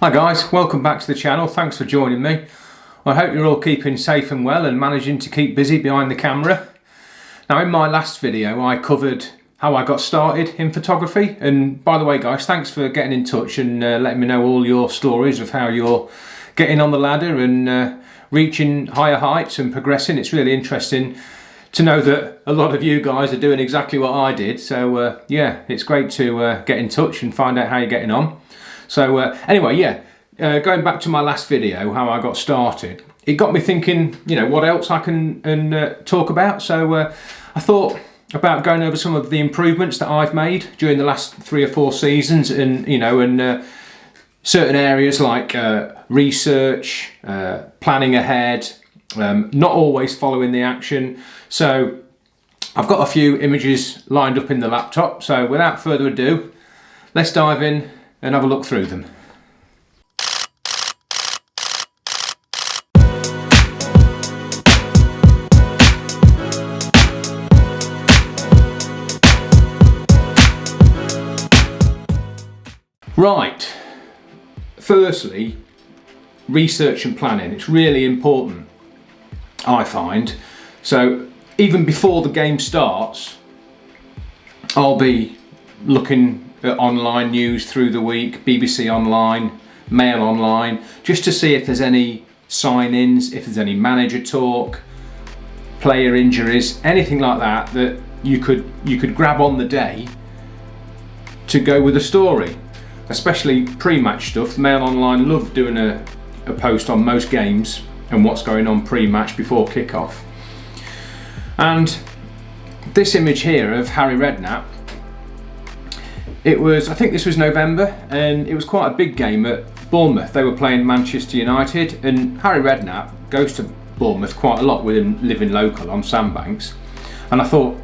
Hi guys, welcome back to the channel. Thanks for joining me. I hope you're all keeping safe and well and managing to keep busy behind the camera. Now, in my last video I covered how I got started in photography, and by the way guys, thanks for getting in touch and letting me know all your stories of how you're getting on the ladder and reaching higher heights and progressing. It's really interesting to know that a lot of you guys are doing exactly what I did, so yeah, it's great to get in touch and find out how you're getting on. So anyway, yeah, going back to my last video, how I got started, it got me thinking, you know, what else I can talk about. So I thought about going over some of the improvements that I've made during the last 3 or 4 seasons, and you know, and certain areas like research, planning ahead, not always following the action. So I've got a few images lined up in the laptop. So without further ado, let's dive in and have a look through them. Right, firstly, research and planning. It's really important, I find. So even before the game starts, I'll be looking at online news through the week, BBC Online, Mail Online, just to see if there's any sign-ins, if there's any manager talk, player injuries, anything like that that you could grab on the day to go with the story. Especially pre-match stuff. Mail Online love doing a post on most games and what's going on pre-match before kick-off. And this image here of Harry Redknapp, it was, I think this was November, and it was quite a big game at Bournemouth. They were playing Manchester United, and Harry Redknapp goes to Bournemouth quite a lot with him living local on Sandbanks. And I thought,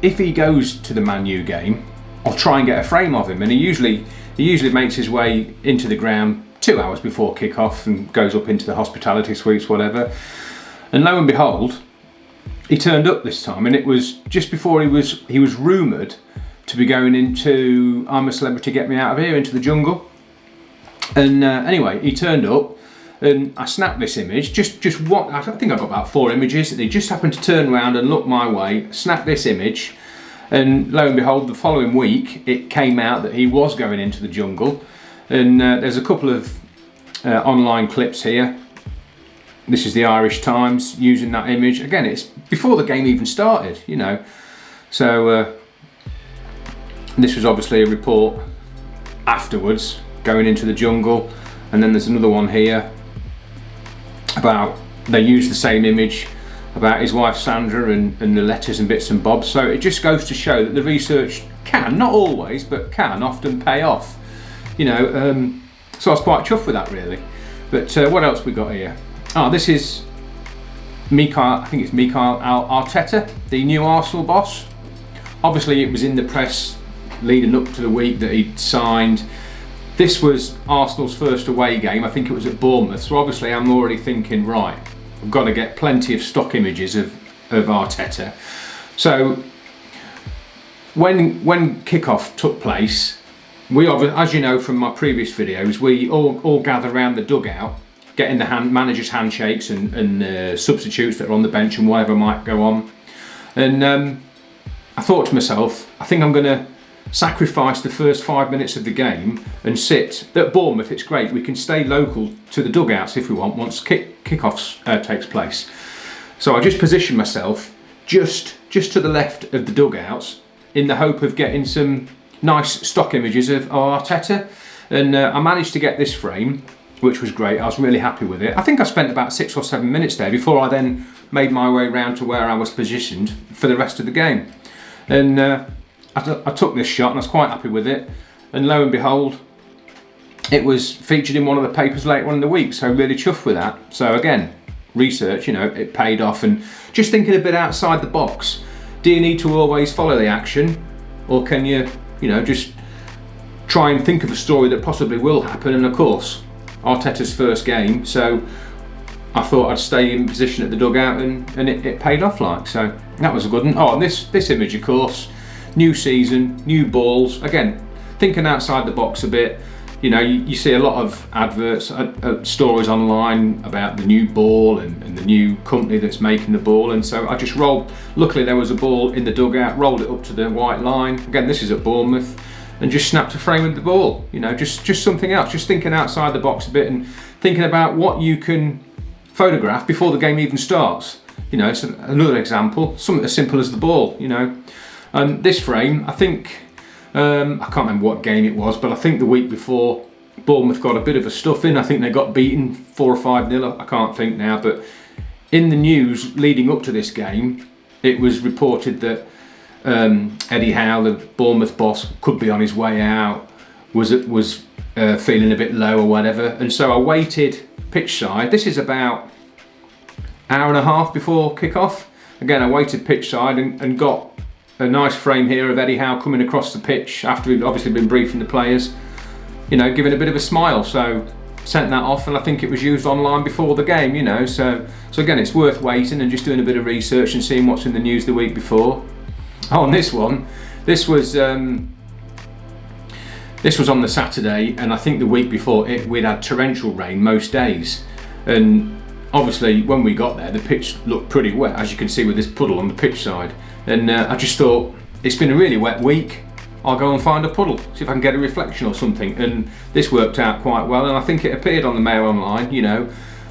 if he goes to the Man U game, I'll try and get a frame of him. And he usually makes his way into the ground 2 hours before kick-off and goes up into the hospitality suites, whatever. And lo and behold, he turned up this time, and it was just before he was rumoured to be going into I'm a Celebrity, Get Me Out of Here, into the jungle. And anyway, he turned up, and I snapped this image. Just what, I think I got about 4 images. They just happened to turn around and look my way, snapped this image, and lo and behold, the following week it came out that he was going into the jungle. And there's a couple of online clips here. This is the Irish Times using that image. Again, it's before the game even started, you know. So this was obviously a report afterwards, going into the jungle. And then there's another one here about, they used the same image about his wife Sandra and the letters and bits and bobs. So it just goes to show that the research can, not always, but can often pay off. You know, so I was quite chuffed with that really. But what else we got here? Oh, this is I think it's Mikel Arteta, the new Arsenal boss. Obviously it was in the press leading up to the week that he'd signed. This was Arsenal's first away game, I think it was at Bournemouth, so obviously I'm already thinking, right, I've got to get plenty of stock images of Arteta. So when kickoff took place, we, as you know from my previous videos, we all gather around the dugout, getting the manager's handshakes and substitutes that are on the bench and whatever might go on. And I thought to myself, I think I'm going to sacrifice the first 5 minutes of the game and sit at Bournemouth. It's great, we can stay local to the dugouts if we want once kickoffs takes place. So I just positioned myself just to the left of the dugouts in the hope of getting some nice stock images of Arteta, and I managed to get this frame, which was great. I was really happy with it. I think I spent about 6 or 7 minutes there before I then made my way round to where I was positioned for the rest of the game. And I took this shot and I was quite happy with it, and lo and behold, it was featured in one of the papers later on in the week, so really chuffed with that. So again, research, you know, it paid off. And just thinking a bit outside the box. Do you need to always follow the action, or can you know, just try and think of a story that possibly will happen? And of course, Arteta's first game, so I thought I'd stay in position at the dugout, and it paid off like. So that was a good one. Oh, and this image, of course, new season, new balls. Again, thinking outside the box a bit. You know, you see a lot of adverts, stories online about the new ball and the new company that's making the ball, and so I just rolled, luckily there was a ball in the dugout, rolled it up to the white line, again this is at Bournemouth, and just snapped a frame of the ball. You know, just something else, just thinking outside the box a bit and thinking about what you can photograph before the game even starts. You know, so another example, something as simple as the ball, you know. This frame, I think, I can't remember what game it was, but I think the week before Bournemouth got a bit of a stuffing. I think they got beaten 4 or 5-0, I can't think now, but in the news leading up to this game, it was reported that Eddie Howe, the Bournemouth boss, could be on his way out, was feeling a bit low or whatever, and so I waited pitch side. This is about an hour and a half before kick-off. Again, I waited pitch side and got a nice frame here of Eddie Howe coming across the pitch after he'd obviously been briefing the players, you know, giving a bit of a smile. So sent that off, and I think it was used online before the game, you know. So again, it's worth waiting and just doing a bit of research and seeing what's in the news the week before. Oh, and this one, this was on the Saturday, and I think the week before we'd had torrential rain most days, and obviously when we got there the pitch looked pretty wet, as you can see with this puddle on the pitch side. And I just thought, it's been a really wet week, I'll go and find a puddle, see if I can get a reflection or something, and this worked out quite well, and I think it appeared on the Mail Online, you know,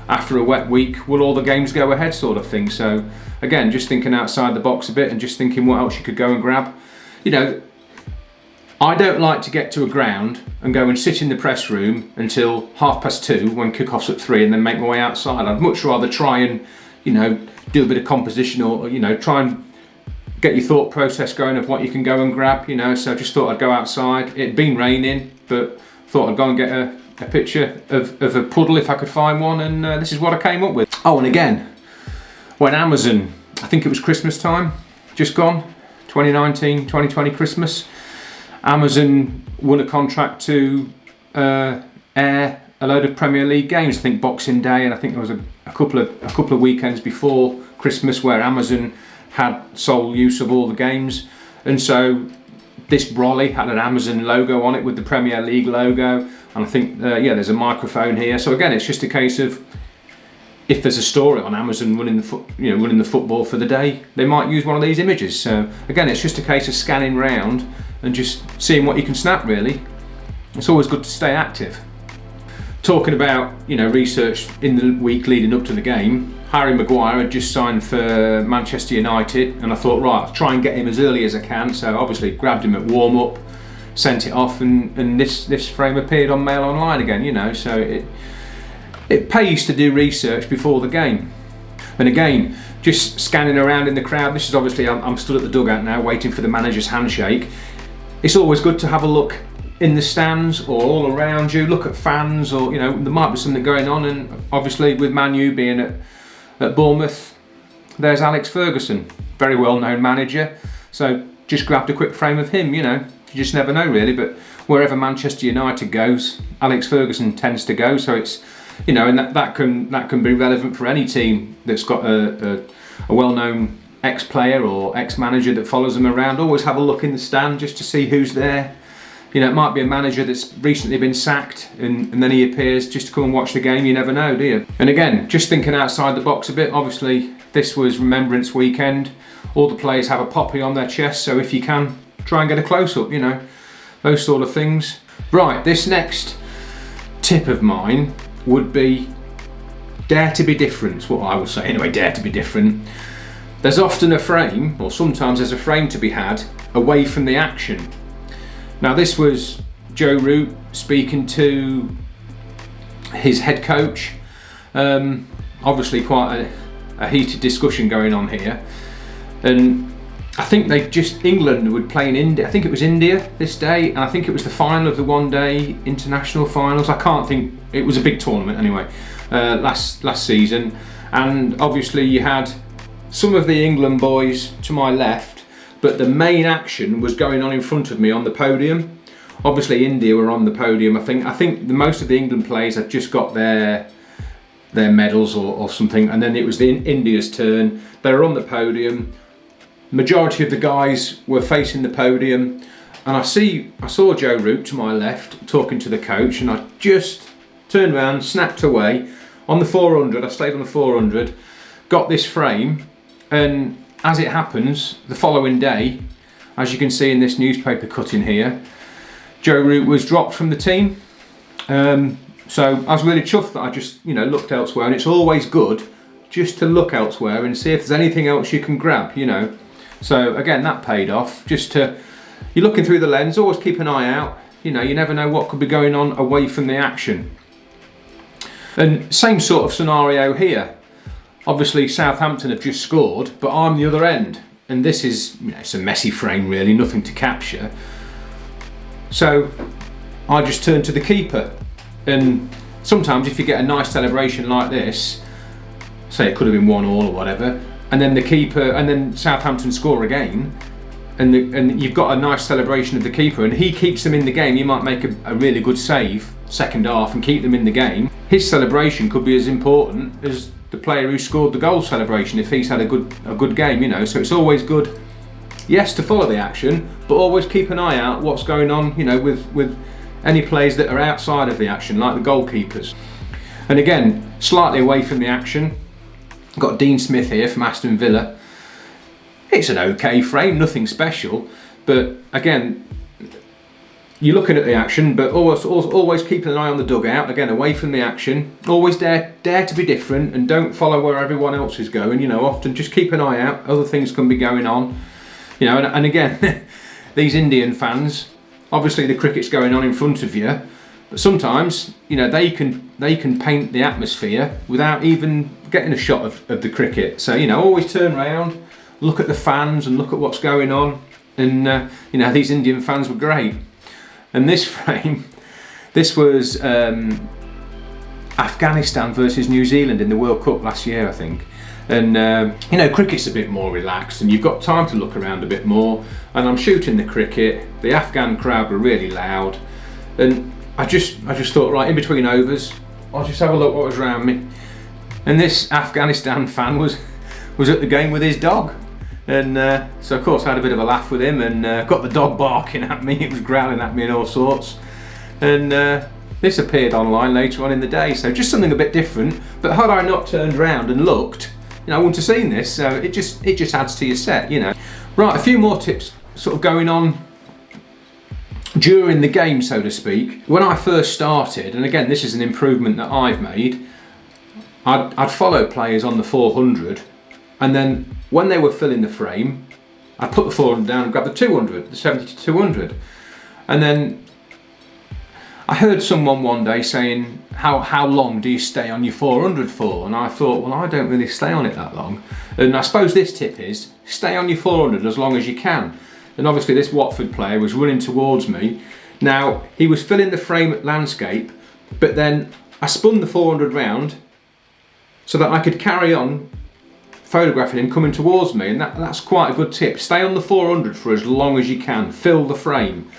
after a wet week, will all the games go ahead sort of thing. So again, just thinking outside the box a bit and just thinking what else you could go and grab. You know, I don't like to get to a ground and go and sit in the press room until 2:30 when kick-off's at 3 and then make my way outside. I'd much rather try and, you know, do a bit of composition, or, you know, try and get your thought process going of what you can go and grab, you know. So I just thought I'd go outside. It'd been raining, but thought I'd go and get a picture of a puddle if I could find one, and this is what I came up with. Oh, and again, when Amazon, I think it was Christmas time, just gone, 2019-2020 Christmas, Amazon won a contract to air a load of Premier League games. I think Boxing Day, and I think there was a couple of weekends before Christmas where Amazon had sole use of all the games, and so this brolly had an Amazon logo on it with the Premier League logo, and I think yeah, there's a microphone here. So again, it's just a case of, if there's a story on Amazon running the football for the day, they might use one of these images. So again, it's just a case of scanning round and just seeing what you can snap, really. It's always good to stay active. Talking about, you know, research in the week leading up to the game, Harry Maguire had just signed for Manchester United, and I thought, right, I'll try and get him as early as I can. So obviously grabbed him at warm-up, sent it off, and this frame appeared on Mail Online again, you know. So it pays to do research before the game. And again, just scanning around in the crowd, this is obviously, I'm stood at the dugout now waiting for the manager's handshake. It's always good to have a look in the stands or all around you, look at fans, or, you know, there might be something going on. And obviously with Man U being at Bournemouth, there's Alex Ferguson, very well known manager. So just grabbed a quick frame of him, you know, you just never know really. But wherever Manchester United goes, Alex Ferguson tends to go. So it's, you know, and that can be relevant for any team that's got a well-known ex-player or ex-manager that follows them around. Always have a look in the stand just to see who's there. You know, it might be a manager that's recently been sacked and then he appears just to come and watch the game. You never know, do you? And again, just thinking outside the box a bit. Obviously, this was Remembrance Weekend. All the players have a poppy on their chest, so if you can, try and get a close-up, you know, those sort of things. Right, this next tip of mine would be dare to be different, is what I would say. Anyway, dare to be different. There's often a frame, or sometimes there's a frame to be had away from the action. Now this was Joe Root speaking to his head coach. Obviously quite a heated discussion going on here. And I think England would play in India. I think it was India this day, and I think it was the final of the one-day international finals. I can't think, it was a big tournament anyway, last season. And obviously you had some of the England boys to my left, but the main action was going on in front of me on the podium. Obviously India were on the podium. I think most of the England players had just got their medals or something, and then it was India's turn. They were on the podium. Majority of the guys were facing the podium. and I saw Joe Root to my left talking to the coach, and I just turned around, snapped away on the 400. I stayed on the 400, got this frame, and as it happens, the following day, as you can see in this newspaper cutting here, Joe Root was dropped from the team. So I was really chuffed that I just, you know, looked elsewhere, and it's always good just to look elsewhere and see if there's anything else you can grab, you know. So again, that paid off. You're looking through the lens, always keep an eye out. You know, you never know what could be going on away from the action. And same sort of scenario here. Obviously Southampton have just scored, but I'm the other end. And this is, you know, it's a messy frame really, nothing to capture. So I just turn to the keeper. And sometimes if you get a nice celebration like this, say it could have been 1-1 or whatever, and then the keeper, and then Southampton score again, and you've got a nice celebration of the keeper, and he keeps them in the game. You might make a really good save second half and keep them in the game. His celebration could be as important as the player who scored the goal celebration if he's had a good game, you know. So it's always good, yes, to follow the action, but always keep an eye out what's going on, you know, with any players that are outside of the action, like the goalkeepers. And again, slightly away from the action, got Dean Smith here from Aston Villa. It's an okay frame, nothing special, but again, you're looking at the action, but always keeping an eye on the dugout, again, away from the action. Always dare to be different and don't follow where everyone else is going, you know, often just keep an eye out, other things can be going on. You know, and again, these Indian fans, obviously the cricket's going on in front of you, but sometimes, you know, they can paint the atmosphere without even getting a shot of the cricket. So, you know, always turn around, look at the fans and look at what's going on. And, you know, these Indian fans were great. And this frame, this was Afghanistan versus New Zealand in the World Cup last year, I think. And, you know, cricket's a bit more relaxed and you've got time to look around a bit more. And I'm shooting the cricket, the Afghan crowd were really loud. And I just thought, right, in between overs, I'll just have a look what was around me. And this Afghanistan fan was at the game with his dog. And so of course I had a bit of a laugh with him and got the dog barking at me, it was growling at me and all sorts. And this appeared online later on in the day, so just something a bit different. But had I not turned around and looked, you know, I wouldn't have seen this, so it just adds to your set, you know. Right, a few more tips sort of going on during the game, so to speak. When I first started, and again this is an improvement that I've made, I'd follow players on the 400, and then when they were filling the frame, I'd put the 400 down and grab the 200, the 70 to 200. And then I heard someone one day saying, how long do you stay on your 400 for? And I thought, well, I don't really stay on it that long. And I suppose this tip is, stay on your 400 as long as you can. And obviously this Watford player was running towards me. Now, he was filling the frame at landscape, but then I spun the 400 round so that I could carry on photographing him coming towards me, and that's quite a good tip. Stay on the 400 for as long as you can, fill the frame,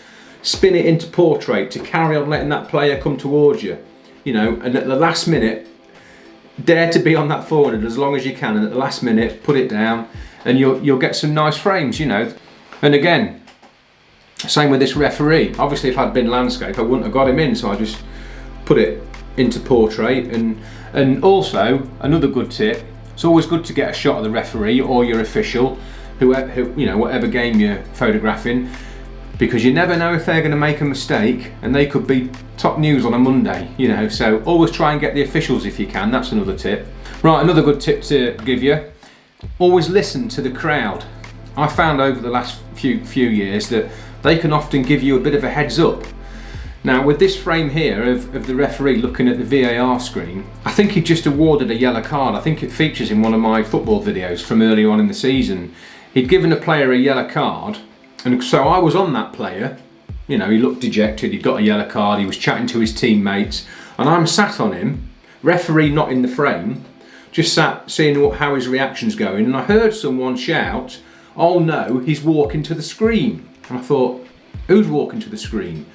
spin it into portrait to carry on letting that player come towards you, you know, and at the last minute, dare to be on that 400 as long as you can, and at the last minute, put it down, and you'll get some nice frames, you know. And again, same with this referee. Obviously, if I'd been landscape, I wouldn't have got him in, so I just put it into portrait. And also, another good tip, it's always good to get a shot of the referee or your official, who you know, whatever game you're photographing, because you never know if they're going to make a mistake, and they could be top news on a Monday, you know. So always try and get the officials if you can. That's another tip. Right, another good tip to give you: always listen to the crowd. I found over the last few years that they can often give you a bit of a heads up. Now with this frame here of the referee looking at the VAR screen, I think he just awarded a yellow card. I think it features in one of my football videos from early on in the season. He'd given a player a yellow card, and so I was on that player. You know, he looked dejected, he'd got a yellow card, he was chatting to his teammates, and I'm sat on him, referee not in the frame, just sat seeing how his reaction's going, and I heard someone shout, "Oh no, he's walking to the screen." And I thought, who's walking to the screen?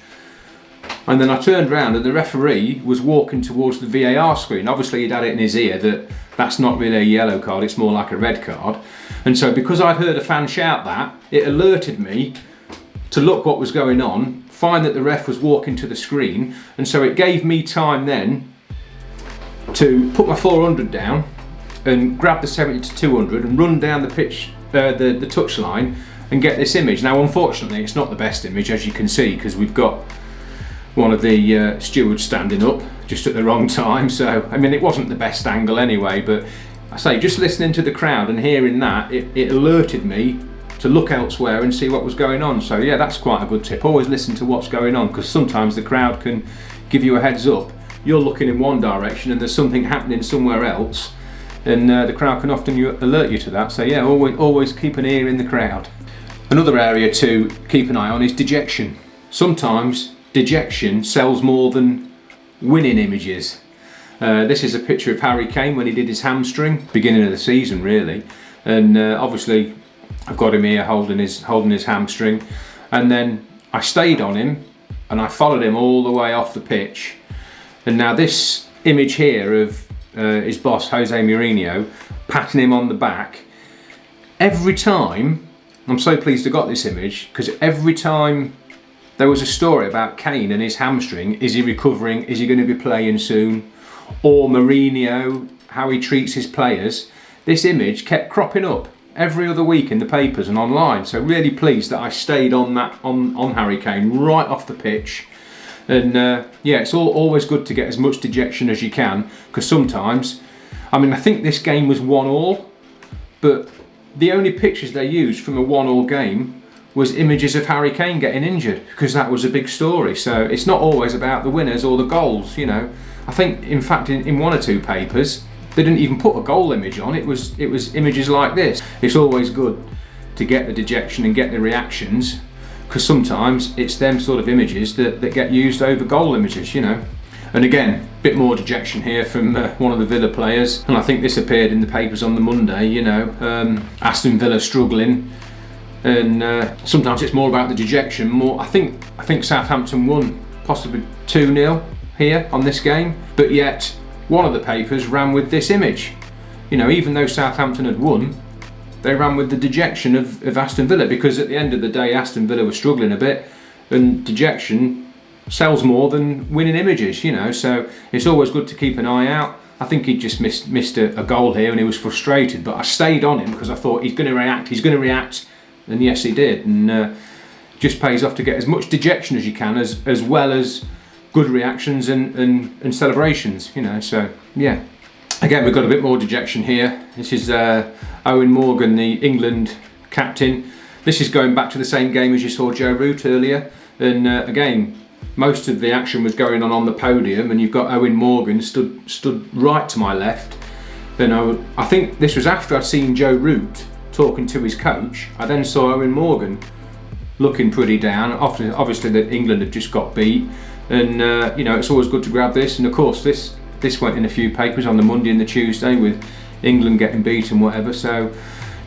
And then I turned around and the referee was walking towards the VAR screen. Obviously he'd had it in his ear that that's not really a yellow card, it's more like a red card. And so because I'd heard a fan shout that, it alerted me to look what was going on, find that the ref was walking to the screen, and so it gave me time then to put my 400 down and grab the 70 to 200 and run down the pitch, the touch line, and get this image. Now unfortunately it's not the best image, as you can see, because we've got one of the stewards standing up just at the wrong time, so I mean it wasn't the best angle anyway, but I say just listening to the crowd and hearing that, it alerted me to look elsewhere and see what was going on. So yeah, that's quite a good tip. Always listen to what's going on, because sometimes the crowd can give you a heads up. You're looking in one direction and there's something happening somewhere else, and the crowd can often alert you to that. So yeah, always keep an ear in the crowd. Another area to keep an eye on is dejection. Sometimes dejection sells more than winning images. This is a picture of Harry Kane when he did his hamstring, beginning of the season really, and obviously I've got him here holding his hamstring, and then I stayed on him and I followed him all the way off the pitch. And now this image here of his boss Jose Mourinho patting him on the back, every time, I'm so pleased I got this image, because every time there was a story about Kane and his hamstring, is he recovering, is he going to be playing soon, or Mourinho, how he treats his players, this image kept cropping up every other week in the papers and online. So really pleased that I stayed on that, on Harry Kane right off the pitch. And yeah, it's always good to get as much dejection as you can, because sometimes, I mean I think this game was 1-1, but the only pictures they used from a 1-1 game was images of Harry Kane getting injured, because that was a big story. So it's not always about the winners or the goals, you know. I think in fact in one or two papers they didn't even put a goal image on. It was images like this. It's always good to get the dejection and get the reactions, because sometimes it's them sort of images that get used over goal images, you know. And again, a bit more dejection here from one of the Villa players, and I think this appeared in the papers on the Monday, you know, Aston Villa struggling, and sometimes it's more about the dejection. I think Southampton won possibly 2-0 here on this game, but yet one of the papers ran with this image. You know, even though Southampton had won, they ran with the dejection of Aston Villa, because at the end of the day Aston Villa were struggling a bit, and dejection sells more than winning images, you know. So it's always good to keep an eye out. I think he just missed a goal here and he was frustrated, but I stayed on him because I thought he's going to react, and yes he did. And just pays off to get as much dejection as you can, as well as good reactions and celebrations, you know. So yeah, again we've got a bit more dejection here. This is Owen Morgan, the England captain. This is going back to the same game as you saw Joe Root earlier, and again most of the action was going on the podium, and you've got Owen Morgan stood right to my left. Then I think this was after I'd seen Joe Root talking to his coach. I then saw Owen Morgan looking pretty down. Obviously that England had just got beat, and you know, it's always good to grab this. And of course this went in a few papers on the Monday and the Tuesday with England getting beat and whatever. So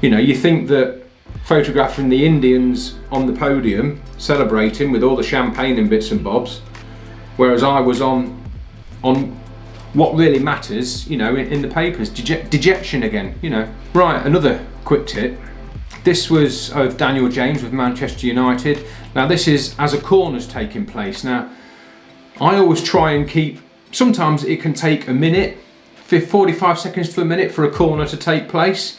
you know, you think that photographing the Indians on the podium celebrating with all the champagne and bits and bobs, whereas I was on what really matters, you know, in the papers. Dejection again, you know. Right, another quick tip. This was of Daniel James with Manchester United. Now this is as a corner's taking place. Now I always try and keep, sometimes it can take a minute, 45 seconds to a minute for a corner to take place,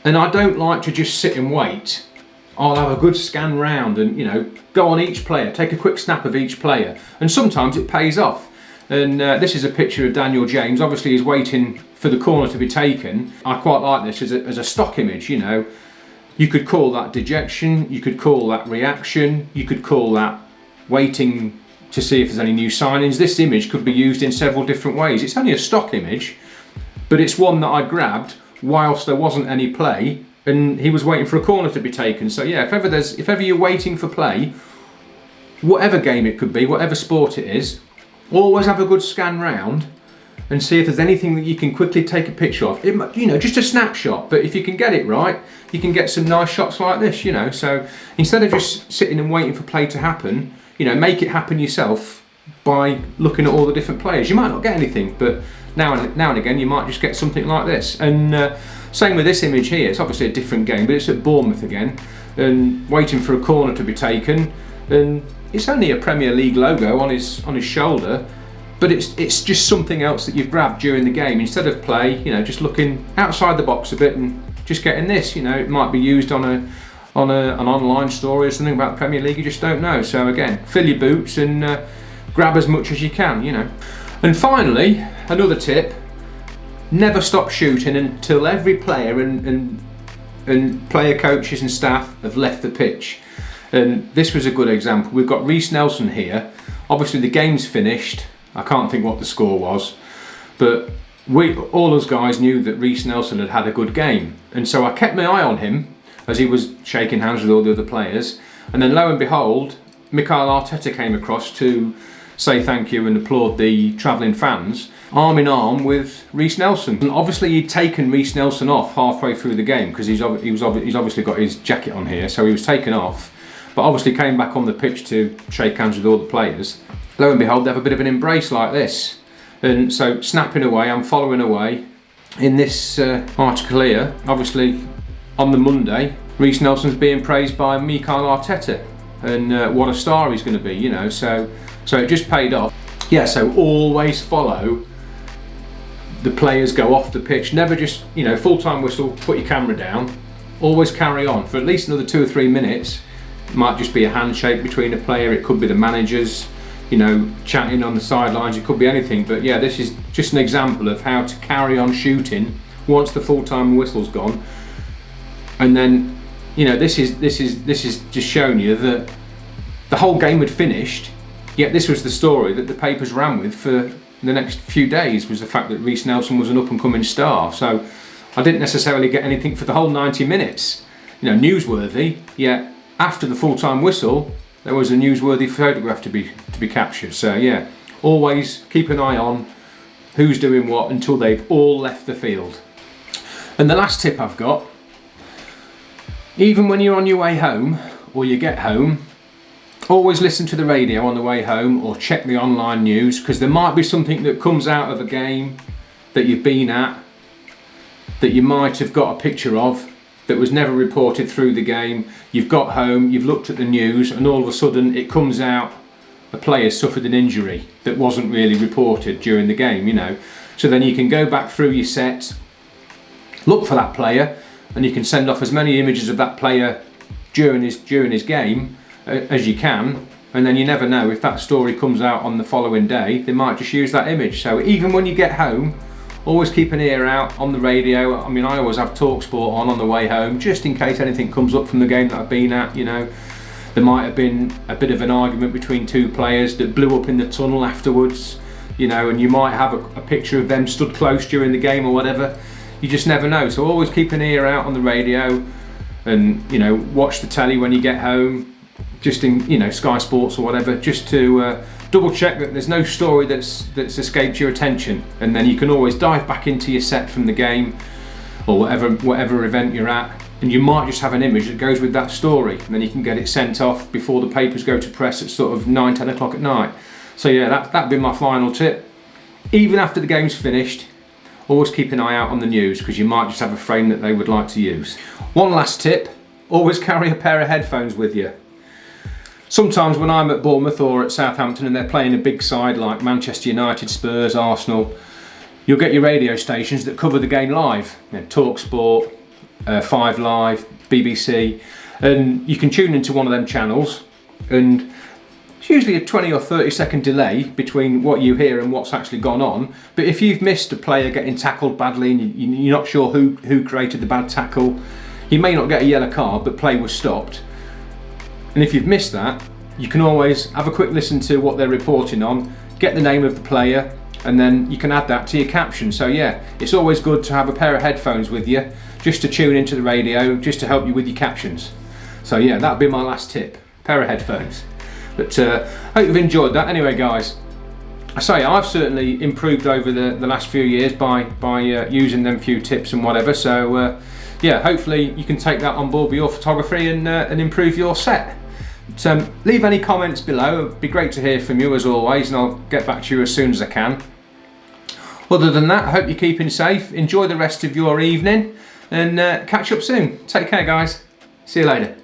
and I don't like to just sit and wait. I'll have a good scan round and, you know, go on each player, take a quick snap of each player, and sometimes it pays off. And this is a picture of Daniel James. Obviously he's waiting for the corner to be taken. I quite like this as a stock image, you know. You could call that dejection, you could call that reaction, you could call that waiting to see if there's any new signings. This image could be used in several different ways. It's only a stock image, but it's one that I grabbed whilst there wasn't any play and he was waiting for a corner to be taken. So yeah, if ever you're waiting for play, whatever game it could be, whatever sport it is, always have a good scan round and see if there's anything that you can quickly take a picture of. You know, just a snapshot, but if you can get it right, you can get some nice shots like this, you know. So instead of just sitting and waiting for play to happen, you know, make it happen yourself by looking at all the different players. You might not get anything, but now and again you might just get something like this. And same with this image here. It's obviously a different game, but it's at Bournemouth again. and waiting for a corner to be taken, and it's only a Premier League logo on his shoulder, but it's just something else that you've grabbed during the game instead of play. You know, just looking outside the box a bit and just getting this. You know, it might be used on an online story or something about the Premier League. You just don't know. So again, fill your boots and grab as much as you can. You know. And finally, another tip: never stop shooting until every player and player coaches and staff have left the pitch. And this was a good example. We've got Reiss Nelson here. Obviously the game's finished. I can't think what the score was, but all us guys knew that Reiss Nelson had had a good game, and so I kept my eye on him as he was shaking hands with all the other players. And then lo and behold, Mikel Arteta came across to say thank you and applaud the travelling fans, arm in arm with Reiss Nelson. And obviously he'd taken Reiss Nelson off halfway through the game because he's obviously got his jacket on here, so he was taken off, but obviously came back on the pitch to shake hands with all the players. Lo and behold, they have a bit of an embrace like this. And so snapping away, I'm following away. In this article here, obviously on the Monday, Reiss Nelson's being praised by Mikel Arteta, and what a star he's going to be, you know, so it just paid off. Yeah, so always follow the players go off the pitch. Never just, you know, full-time whistle, put your camera down. Always carry on for at least another 2 or 3 minutes. It might just be a handshake between a player, it could be the managers, you know, chatting on the sidelines, it could be anything. But yeah, this is just an example of how to carry on shooting once the full-time whistle's gone. And then, you know, this is just showing you that the whole game had finished, yet this was the story that the papers ran with for the next few days, was the fact that Reiss Nelson was an up-and-coming star. So I didn't necessarily get anything for the whole 90 minutes, you know, newsworthy, yet after the full-time whistle there was a newsworthy photograph to be captured. So yeah, always keep an eye on who's doing what until they've all left the field. And the last tip I've got: even when you're on your way home or you get home, always listen to the radio on the way home or check the online news, because there might be something that comes out of a game that you've been at that you might have got a picture of that was never reported through the game. You've got home, you've looked at the news, and all of a sudden it comes out a player suffered an injury that wasn't really reported during the game, you know. So then you can go back through your set, look for that player, and you can send off as many images of that player during his game as you can, and then you never know, if that story comes out on the following day, they might just use that image. So even when you get home, always keep an ear out on the radio. I mean, I always have TalkSport on the way home, just in case anything comes up from the game that I've been at. You know, there might have been a bit of an argument between two players that blew up in the tunnel afterwards, you know, and you might have a picture of them stood close during the game or whatever. You just never know. So always keep an ear out on the radio, and, you know, watch the telly when you get home, just in, you know, Sky Sports or whatever, just to double check that there's no story that's escaped your attention, and then you can always dive back into your set from the game or whatever event you're at, and you might just have an image that goes with that story, and then you can get it sent off before the papers go to press at sort of 9-10 o'clock at night. So yeah, that'd be my final tip. Even after the game's finished, always keep an eye out on the news, because you might just have a frame that they would like to use. One last tip: always carry a pair of headphones with you. Sometimes when I'm at Bournemouth or at Southampton and they're playing a big side like Manchester United, Spurs, Arsenal, you'll get your radio stations that cover the game live. You know, TalkSport, 5 Live, BBC, and you can tune into one of them channels, and it's usually a 20 or 30 second delay between what you hear and what's actually gone on. But if you've missed a player getting tackled badly and you're not sure who created the bad tackle, you may not get a yellow card, but play was stopped. And if you've missed that, you can always have a quick listen to what they're reporting on, get the name of the player, and then you can add that to your caption. So yeah, it's always good to have a pair of headphones with you, just to tune into the radio, just to help you with your captions. So yeah, that'd be my last tip: pair of headphones. But hope you've enjoyed that. Anyway, guys, I say I've certainly improved over the last few years by using them few tips and whatever. So yeah, hopefully you can take that on board with your photography and improve your set. So leave any comments below. It'd be great to hear from you as always, and I'll get back to you as soon as I can. Other than that, I hope you're keeping safe. Enjoy the rest of your evening, and catch up soon. Take care, guys. See you later.